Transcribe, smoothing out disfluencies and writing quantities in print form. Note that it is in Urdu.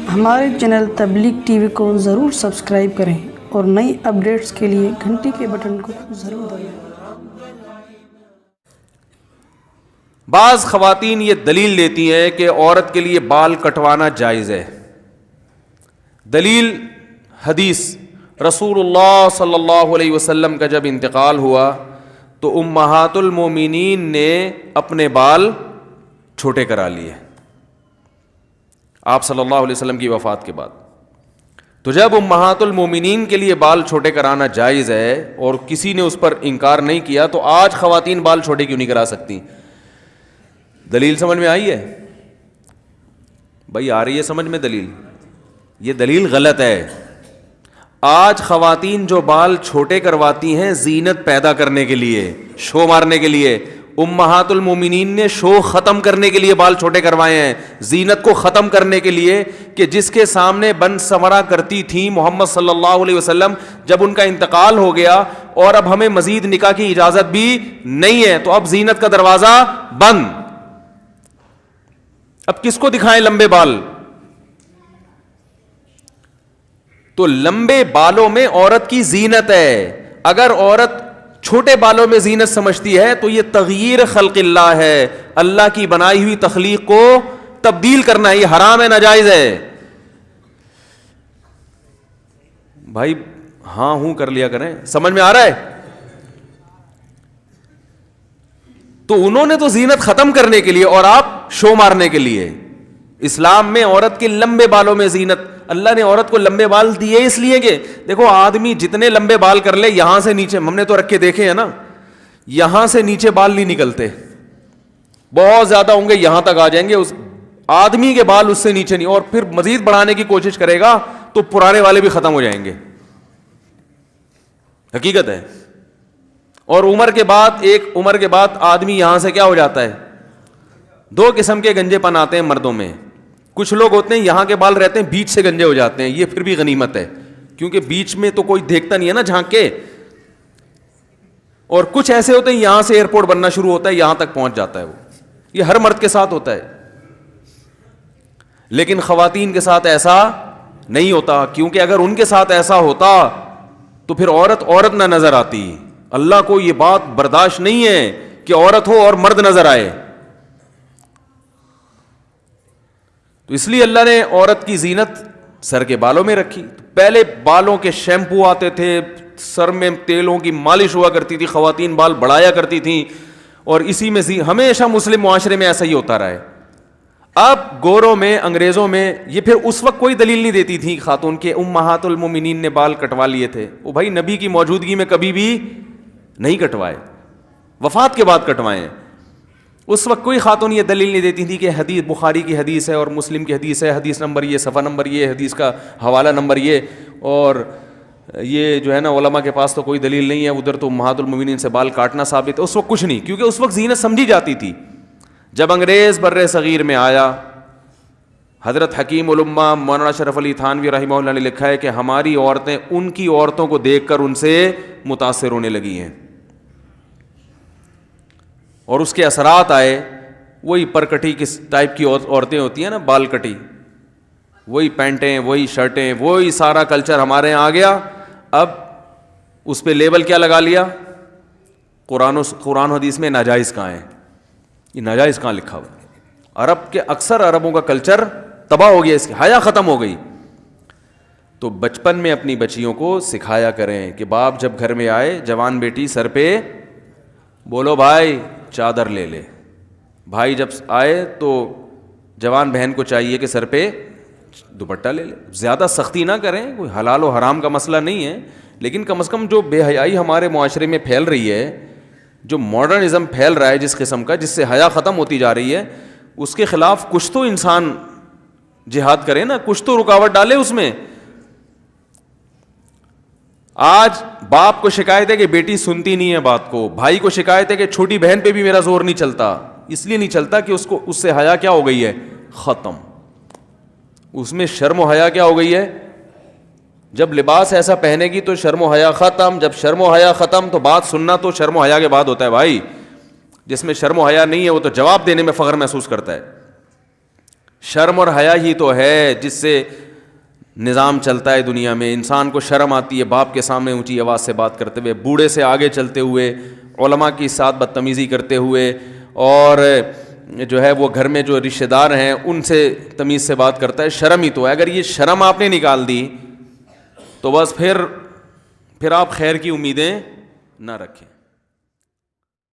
ہمارے چینل تبلیغ ٹی وی کو ضرور سبسکرائب کریں اور نئی اپڈیٹس کے لیے گھنٹی کے بٹن کو ضرور دبائیں۔ بعض خواتین یہ دلیل دیتی ہیں کہ عورت کے لیے بال کٹوانا جائز ہے۔ دلیل حدیث، رسول اللہ صلی اللہ علیہ وسلم کا جب انتقال ہوا تو امہات المومنین نے اپنے بال چھوٹے کرا لیے آپ صلی اللہ علیہ وسلم کی وفات کے بعد۔ تو جب امہات المومنین کے لیے بال چھوٹے کرانا جائز ہے اور کسی نے اس پر انکار نہیں کیا، تو آج خواتین بال چھوٹے کیوں نہیں کرا سکتی؟ دلیل سمجھ میں آئی ہے بھائی؟ آ رہی ہے سمجھ میں دلیل؟ یہ دلیل غلط ہے۔ آج خواتین جو بال چھوٹے کرواتی ہیں زینت پیدا کرنے کے لیے، شو مارنے کے لیے، امہات المومنین نے شو ختم کرنے کے لیے بال چھوٹے کروائے ہیں، زینت کو ختم کرنے کے لیے، کہ جس کے سامنے بن سمرا کرتی تھیں محمد صلی اللہ علیہ وسلم، جب ان کا انتقال ہو گیا اور اب ہمیں مزید نکاح کی اجازت بھی نہیں ہے، تو اب زینت کا دروازہ بند۔ اب کس کو دکھائیں لمبے بال؟ تو لمبے بالوں میں عورت کی زینت ہے۔ اگر عورت چھوٹے بالوں میں زینت سمجھتی ہے تو یہ تغییر خلق اللہ ہے، اللہ کی بنائی ہوئی تخلیق کو تبدیل کرنا، یہ حرام ہے، ناجائز ہے۔ بھائی ہاں ہوں کر لیا کریں، سمجھ میں آ رہا ہے؟ تو انہوں نے تو زینت ختم کرنے کے لیے اور آپ شو مارنے کے لیے۔ اسلام میں عورت کے لمبے بالوں میں زینت، اللہ نے عورت کو لمبے بال دیے اس لیے کہ دیکھو آدمی جتنے لمبے بال کر لے، یہاں سے نیچے، ہم نے تو رکھ کے دیکھے ہیں نا، یہاں سے نیچے بال نہیں نکلتے، بہت زیادہ ہوں گے یہاں تک آ جائیں گے، اس آدمی کے بال اس سے نیچے نہیں، اور پھر مزید بڑھانے کی کوشش کرے گا تو پرانے والے بھی ختم ہو جائیں گے، حقیقت ہے۔ اور عمر کے بعد، ایک عمر کے بعد آدمی یہاں سے کیا ہو جاتا ہے؟ دو قسم کے گنجے پن آتے ہیں مردوں میں۔ کچھ لوگ ہوتے ہیں یہاں کے بال رہتے ہیں، بیچ سے گنجے ہو جاتے ہیں، یہ پھر بھی غنیمت ہے، کیونکہ بیچ میں تو کوئی دیکھتا نہیں ہے نا جھانک کے۔ اور کچھ ایسے ہوتے ہیں یہاں سے ایئرپورٹ بننا شروع ہوتا ہے، یہاں تک پہنچ جاتا ہے، وہ یہ ہر مرد کے ساتھ ہوتا ہے، لیکن خواتین کے ساتھ ایسا نہیں ہوتا، کیونکہ اگر ان کے ساتھ ایسا ہوتا تو پھر عورت نہ نظر آتی۔ اللہ کو یہ بات برداشت نہیں ہے کہ عورت ہو اور مرد نظر آئے، تو اس لیے اللہ نے عورت کی زینت سر کے بالوں میں رکھی۔ پہلے بالوں کے شیمپو آتے تھے، سر میں تیلوں کی مالش ہوا کرتی تھی، خواتین بال بڑھایا کرتی تھیں، اور اسی میں ہمیشہ مسلم معاشرے میں ایسا ہی ہوتا رہا ہے۔ اب گوروں میں، انگریزوں میں، یہ پھر اس وقت کوئی دلیل نہیں دیتی تھی خاتون کے امہات المومنین نے بال کٹوا لیے تھے، وہ بھائی نبی کی موجودگی میں کبھی بھی نہیں کٹوائے، وفات کے بعد کٹوائے ہیں۔ اس وقت کوئی خاتون یہ دلیل نہیں دیتی تھی کہ حدیث بخاری کی حدیث ہے اور مسلم کی حدیث ہے، حدیث نمبر یہ، صفحہ نمبر یہ، حدیث کا حوالہ نمبر یہ، اور یہ جو ہے نا علماء کے پاس تو کوئی دلیل نہیں ہے، ادھر تو امہات المومنین سے بال کاٹنا ثابت ہے۔ اس وقت کچھ نہیں، کیونکہ اس وقت زینت سمجھی جاتی تھی۔ جب انگریز بر صغیر میں آیا، حضرت حکیم الامہ مولانا اشرف علی تھانوی رحمہ اللہ نے لکھا ہے کہ ہماری عورتیں ان کی عورتوں کو دیکھ کر ان سے متاثر ہونے لگی ہیں، اور اس کے اثرات آئے۔ وہی پرکٹی کس ٹائپ کی عورتیں ہوتی ہیں نا، بال کٹی، وہی پینٹیں، وہی شرٹیں، وہی سارا کلچر ہمارے یہاں آ گیا۔ اب اس پہ لیبل کیا لگا لیا؟ قرآن حدیث میں ناجائز کہاں ہے؟ یہ ناجائز کہاں لکھا ہوا؟ عرب کے اکثر عربوں کا کلچر تباہ ہو گیا، اس کی حیا ختم ہو گئی۔ تو بچپن میں اپنی بچیوں کو سکھایا کریں کہ باپ جب گھر میں آئے، جوان بیٹی سر پہ بولو بھائی چادر لے لے، بھائی جب آئے تو جوان بہن کو چاہیے کہ سر پہ دوپٹہ لے لے۔ زیادہ سختی نہ کریں، کوئی حلال و حرام کا مسئلہ نہیں ہے، لیکن کم از کم جو بے حیائی ہمارے معاشرے میں پھیل رہی ہے، جو ماڈرنزم پھیل رہا ہے جس قسم کا، جس سے حیا ختم ہوتی جا رہی ہے، اس کے خلاف کچھ تو انسان جہاد کرے نا، کچھ تو رکاوٹ ڈالے اس میں۔ آج باپ کو شکایت ہے کہ بیٹی سنتی نہیں ہے بات کو، بھائی کو شکایت ہے کہ چھوٹی بہن پہ بھی میرا زور نہیں چلتا، اس لیے نہیں چلتا کہ اس سے حیا کیا ہو گئی ہے؟ ختم۔ اس میں شرم و حیا کیا ہو گئی ہے؟ جب لباس ایسا پہنے گی تو شرم و حیا ختم، جب شرم و حیا ختم تو بات سننا تو شرم و حیا کے بعد ہوتا ہے بھائی۔ جس میں شرم و حیا نہیں ہے وہ تو جواب دینے میں فخر محسوس کرتا ہے۔ شرم اور حیا ہی تو ہے جس سے نظام چلتا ہے دنیا میں. انسان کو شرم آتی ہے باپ کے سامنے اونچی آواز سے بات کرتے ہوئے, بوڑھے سے آگے چلتے ہوئے, علماء کی ساتھ بدتمیزی کرتے ہوئے, اور جو ہے وہ گھر میں جو رشتہ دار ہیں ان سے تمیز سے بات کرتا ہے. شرم ہی تو ہے. اگر یہ شرم آپ نے نکال دی تو بس پھر آپ خیر کی امیدیں نہ رکھیں.